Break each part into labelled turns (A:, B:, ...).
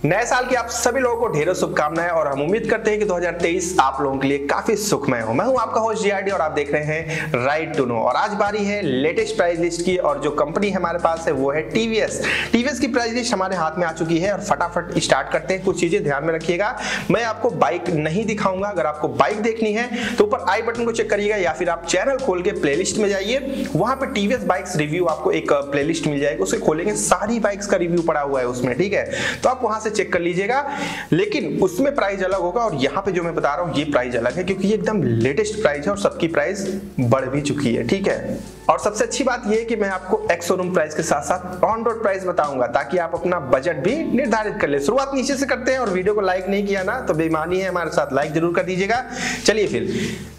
A: नए साल की आप सभी लोगों को ढेरों शुभकामनाएं और हम उम्मीद करते हैं कि 2023 आप लोगों के लिए काफी सुखमय हो। मैं हूं आपका होस्ट जीआरडी और आप देख रहे हैं राइट टू नो। और आज बारी है लेटेस्ट प्राइस लिस्ट की और जो कंपनी हमारे पास है वो है टीवीएस। टीवीएस की प्राइस लिस्ट हमारे हाथ में आ चुकी है और फटाफट स्टार्ट करते हैं। कुछ चीजें ध्यान में रखिएगा, मैं आपको बाइक नहीं दिखाऊंगा। अगर आपको बाइक देखनी है तो ऊपर आई बटन को चेक करिएगा या फिर आप चैनल खोल के प्लेलिस्ट में जाइए, वहां पे टीवीएस बाइक्स रिव्यू आपको एक प्लेलिस्ट मिल जाएगी, उसे खोलेंगे सारी बाइक्स का रिव्यू पड़ा हुआ है उसमें, ठीक है। तो आप वहां से चेक कर लीजिएगा, लेकिन उसमें प्राइस अलग होगा और यहाँ पे जो मैं बता रहा हूँ ये प्राइस अलग है क्योंकि ये एकदम लेटेस्ट प्राइस है और सबकी प्राइस बढ़ भी चुकी है, ठीक है। और सबसे अच्छी बात ये है कि मैं आपको एक्स शोरूम प्राइस के साथ साथ ऑन रोड प्राइस बताऊंगा ताकि आप अपना बजट भी निर्धारित कर ले। शुरुआत नीचे से करते हैं और वीडियो को लाइक नहीं किया ना तो बेईमानी है, हमारे साथ लाइक जरूर कर दीजिएगा। चलिए फिर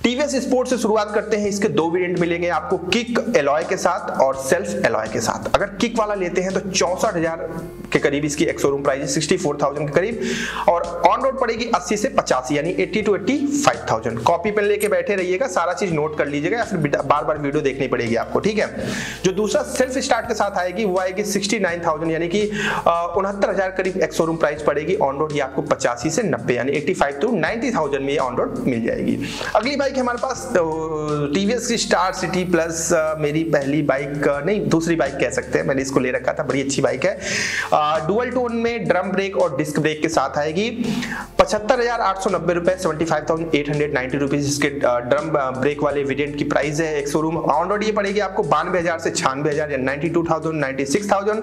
A: टीवीएस स्पोर्ट से शुरुआत करते हैं। इसके दो वेरिएंट मिलेंगे आपको, किक एलॉय के साथ और सेल्फ एलॉय के साथ। अगर किक वाला लेते हैं तो 64,000 के करीब इसकी एक्स शोरूम प्राइस है, 64,000 के करीब, और ऑन रोड पड़ेगी 80 से 85 यानी 80 to 85,000। कॉपी पेन लेके बैठे रहिएगा, सारा चीज नोट कर लीजिएगा या फिर बार बार वीडियो देखनी पड़ेगी आपको, ठीक है। जो दूसरा सेल्फ स्टार्ट के साथ आएगी वो आएगी 69,000 यानी कि 69,000 करीब एक्स शोरूम प्राइस पड़ेगी। ऑन रोड ये आपको 85 से 90 यानी 85 to 90,000 में ये ऑन रोड मिल जाएगी। अगली बाइक हमारे पास टीवीएस की स्टार सिटी प्लस, मेरी पहली बाइक नहीं दूसरी बाइक कह सकते हैं, मैंने इसको ले रखा था, बड़ी अच्छी बाइक है। डुअल टोन में ड्रम ब्रेक और डिस्क ब्रेक के साथ आएगी। 75,890 रुपए, 75,890 रुपीज इसके ड्रम ब्रेक वाले वेरिएंट की प्राइस है। एक शोरूम ऑन रोड ये पड़ेगी आपको 92,000 से 96,000 या 92,000 96,000।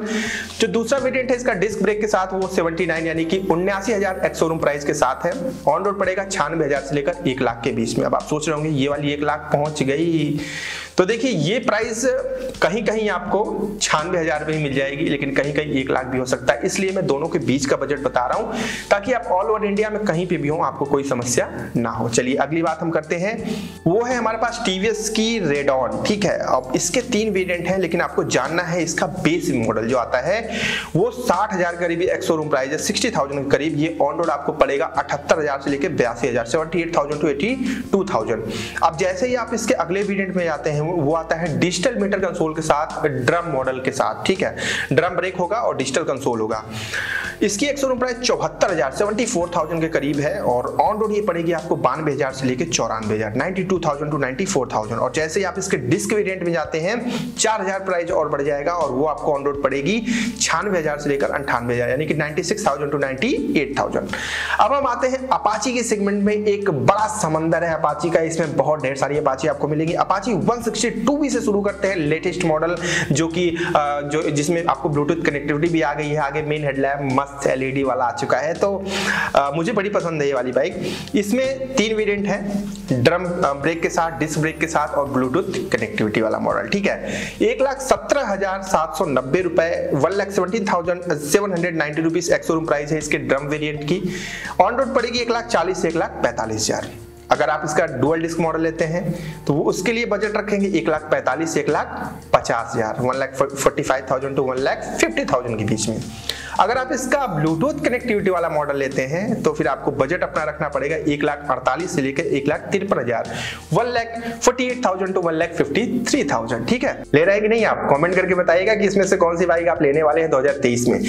A: जो दूसरा वेरिएंट है इसका डिस्क ब्रेक के साथ वो 79 यानी कि 79,000 एक्स शोरूम प्राइस के साथ है। ऑन रोड पड़ेगा 96,000 से लेकर 1 लाख के बीच में। अब आप सोच रहे होंगे ये वाली 1 लाख पहुंच गई, तो देखिए ये प्राइस कहीं कहीं आपको 96,000 में ही मिल जाएगी, लेकिन कहीं कहीं 1 लाख भी हो सकता है। इसलिए मैं दोनों के बीच का बजट बता रहा हूं ताकि आप ऑल ओवर इंडिया में कहीं पे भी हो आपको कोई समस्या ना हो। चलिए अगली बात हम करते हैं, वो है हमारे पास टीवीएस की रेडॉन, ठीक है। अब इसके 3 वेरिएंट हैं, लेकिन आपको जानना है इसका बेस मॉडल जो आता है वो 60,000 करीब एक्स शोरूम प्राइस है, 60,000 के करीब। ये ऑन रोड आपको पड़ेगा 78,000 से लेकर 82,000, 78,000 to 82,000। अब जैसे ही आप इसके अगले वेरिएंट में जाते हैं वो आता है डिजिटल मीटर कंसोल के साथ, ड्रम मॉडल के साथ, ठीक है। ड्रम ब्रेक होगा और डिजिटल कंसोल होगा। इसकी एक्स शोरूम प्राइस 74,000 74,000 के करीब है और ऑन रोड ये पड़ेगी आपको 92,000 से लेकर 94,000, 92,000 to 94,000। और जैसे ही आप इसके डिस्क वेरिएंट में जाते हैं 4,000 प्राइस और बढ़ जाएगा और वो आपको ऑन रोड पड़ेगी 96,000 से लेकर 98,000 यानी कि 96,000 to 98,000। अब हम आते हैं अपाची के सेगमेंट में। एक बड़ा समंदर है अपाची का, इसमें बहुत ढेर सारी अपाची आपको मिलेगी। अपाची 162 से शुरू करते हैं, लेटेस्ट मॉडल जो कि जिसमें आपको ब्लूटूथ कनेक्टिविटी भी आ गई है, आगे मेन हेडलैम्प मस्त एलईडी वाला आ चुका है। तो मुझे बड़ी पसंद है ये वाली बाइक। इसमें 3 वेरिएंट है, ड्रम ब्रेक के साथ, डिस्क ब्रेक के साथ और ब्लूटूथ कनेक्टिविटी वाला मॉडल, ठीक है। 1,17,790 रुपए, 1,17,790 रुपीज एक्स शोरूम प्राइस है इसके ड्रम वेरिएंट की। ऑन रोड पड़ेगी 1,40,000 से 1,45,000। अगर आप इसका डुअल डिस्क मॉडल लेते हैं तो वो उसके लिए बजट रखेंगे 1,45,000 से 1,50,000, 1,45,000 to 1,50,000 के बीच में। अगर आप इसका ब्लूटूथ कनेक्टिविटी वाला मॉडल लेते हैं तो फिर आपको बजट अपना रखना पड़ेगा 1,48,000 से लेकर 1,53,000, 1,48,000 to 1,53,000, ठीक है। ले रहे हैं कि नहीं आप कमेंट करके बताइएगा कि इसमें से कौन सी बाइक आप लेने वाले हैं 2023 में।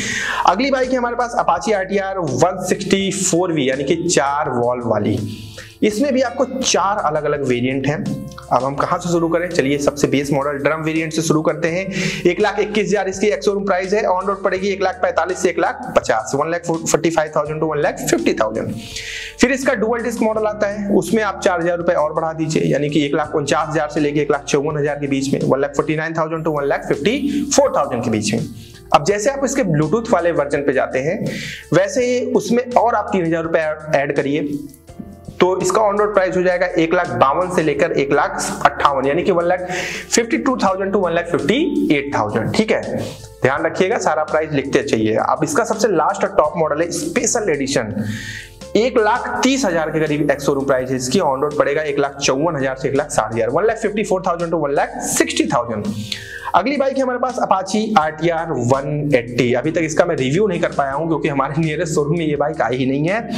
A: अगली बाइक है हमारे पास अपाची RTR 164V यानी कि 4 वॉल्व वाली। इसमें भी आपको 4 अलग अलग वेरिएंट हैं। अब हम कहां से शुरू करें, चलिए सबसे बेस मॉडल ड्रम वेरिएंट से शुरू करते हैं। 1,21,000 इसकी एक्स शोरूम प्राइस है। ऑन रोड पड़ेगी 1,45,000 से 1,50,000, 1,45,000 to 1,50,000। फिर इसका डुअल डिस्क मॉडल आता है, उसमें आप 4,000 रुपए और बढ़ा दीजिए यानी कि 1,49,000 से लेकर 1,54,000 के बीच में, 1,49,000 to 1,54,000 के बीच में। अब जैसे आप इसके ब्लूटूथ वाले वर्जन पे जाते हैं वैसे ही उसमें और आप 3,000 रुपए ऐड करिए तो इसका ऑन रोड प्राइस हो जाएगा 1,52,000 से लेकर 1,58,000 यानी कि 1,52,000 to 1,58,000, ठीक है। ध्यान रखिएगा सारा प्राइस लिखते चाहिए। अब इसका सबसे लास्ट और टॉप मॉडल है स्पेशल एडिशन 1,30,000 के करीब एक्स शोरूम प्राइस है इसकी। ऑन रोड पड़ेगा 1,54,000 से 1,60,000, 1,54,000 टू 1,60,000। अगली बाइक है हमारे पास अपाची RTR 180। अभी तक इसका मैं रिव्यू नहीं कर पाया हूं क्योंकि हमारे नियरेस्ट शोरूम में ये बाइक आई ही नहीं है।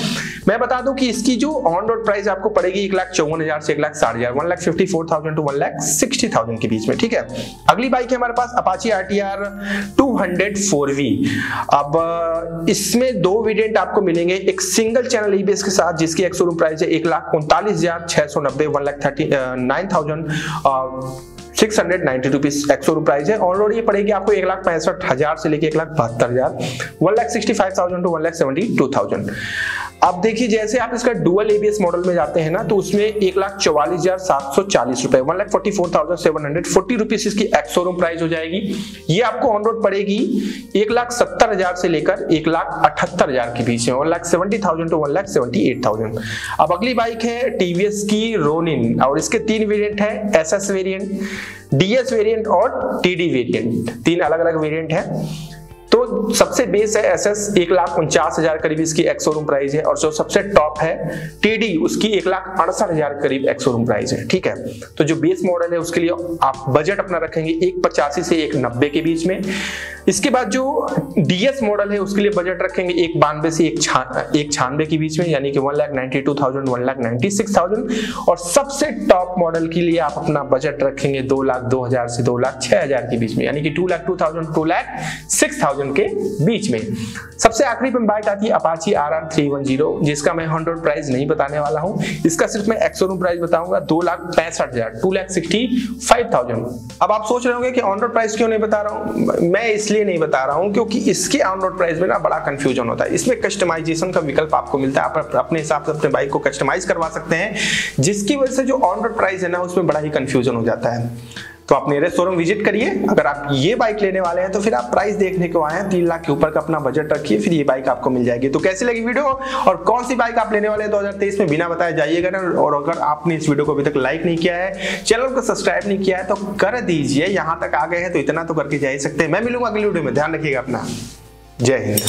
A: मैं बता दूं कि इसकी जो ऑन रोड प्राइस आपको पड़ेगी 1,54,000 से 1,60,000, 1,54,000 टू 1,60,000 के बीच में, ठीक है। अगली बाइक है हमारे पास अपाची RTR 200 4V। अब इसमें दो वेरिएंट आपको मिलेंगे, एक सिंगल चैनल EBS के साथ जिसकी एक्स शोरूम प्राइस है 1,39,690, 1,39,690 रुपीज एक्स शोरूम प्राइस है। ऑन रोड ये पड़ेगी आपको 1,65,000 से लेके 1,72,000, 1,65,000 टू 1,72,000। अब देखिए जैसे आप इसका डुअल ABS मॉडल में जाते हैं ना तो उसमें 1,44,740 रुपए, 1,44,740 रुपीज इसकी एक्स शोरूम प्राइस हो जाएगी। ये आपको ऑन रोड पड़ेगी 1,70,000 से लेकर 1,78,000 के बीच में, 1,70,000 टू 1,78,000। अब अगली बाइक है TVS की रोनिन और इसके तीन वेरिएंट है, SS वेरिएंट, DS वेरिएंट और TD वेरिएंट। तीन अलग अलग वेरिएंट है। तो सबसे बेस है SS, 1,49,000 करीब इसकी एक्स शोरूम प्राइस है, और जो सबसे टॉप है TD उसकी 1,68,000 करीब एक्स शोरूम प्राइस है, ठीक है। तो जो बेस मॉडल है उसके लिए आप बजट अपना रखेंगे 1,85 से 1,90 के बीच में। इसके बाद जो DS मॉडल है उसके लिए बजट रखेंगे 1,92 से 1,96 के बीच में, यानी कि 1,92,000 1,96,000। और सबसे टॉप मॉडल के लिए आप अपना बजट रखेंगे 2,02,000 से 2,06,000 के बीच में, यानी कि 2,02,000 2,06,000 के बीच में। सबसे आखिरी में बाइक आती है अपाची RR 310, जिसका मैं 100 प्राइस नहीं बताने वाला हूं। इसका सिर्फ मैं एक्स शोरूम प्राइस बताऊंगा 2,65,000, 2,65,000। अब आप सोच रहे होंगे कि ऑन रोड प्राइस क्यों नहीं बता रहा हूं। मैं इसलिए नहीं बता रहा हूं क्योंकि इसके ऑन रोड प्राइस में ना बड़ा कंफ्यूजन होता है। इसमें कस्टमाइजेशन का विकल्प आपको मिलता है, आप अपने हिसाब से अपने बाइक को कस्टमाइज करवा सकते हैं, जिसकी वजह से जो ऑन रोड प्राइस है ना उसमें बड़ा ही कंफ्यूजन हो जाता है। तो आप नियरेस्ट शोरूम विजिट करिए। अगर आप ये बाइक लेने वाले हैं तो फिर आप प्राइस देखने को आए हैं, 3 लाख के ऊपर का अपना बजट रखिए, फिर ये बाइक आपको मिल जाएगी। तो कैसी लगी वीडियो और कौन सी बाइक आप लेने वाले हैं 2023 में बिना बताए जाइएगा ना। और अगर आपने इस वीडियो को अभी तक लाइक नहीं किया है, चैनल को सब्सक्राइब नहीं किया है तो कर दीजिए। यहां तक आ गए हैं तो इतना तो करके जा ही सकते हैं। मैं मिलूंगा अगली वीडियो में, ध्यान रखिएगा अपना। जय हिंद।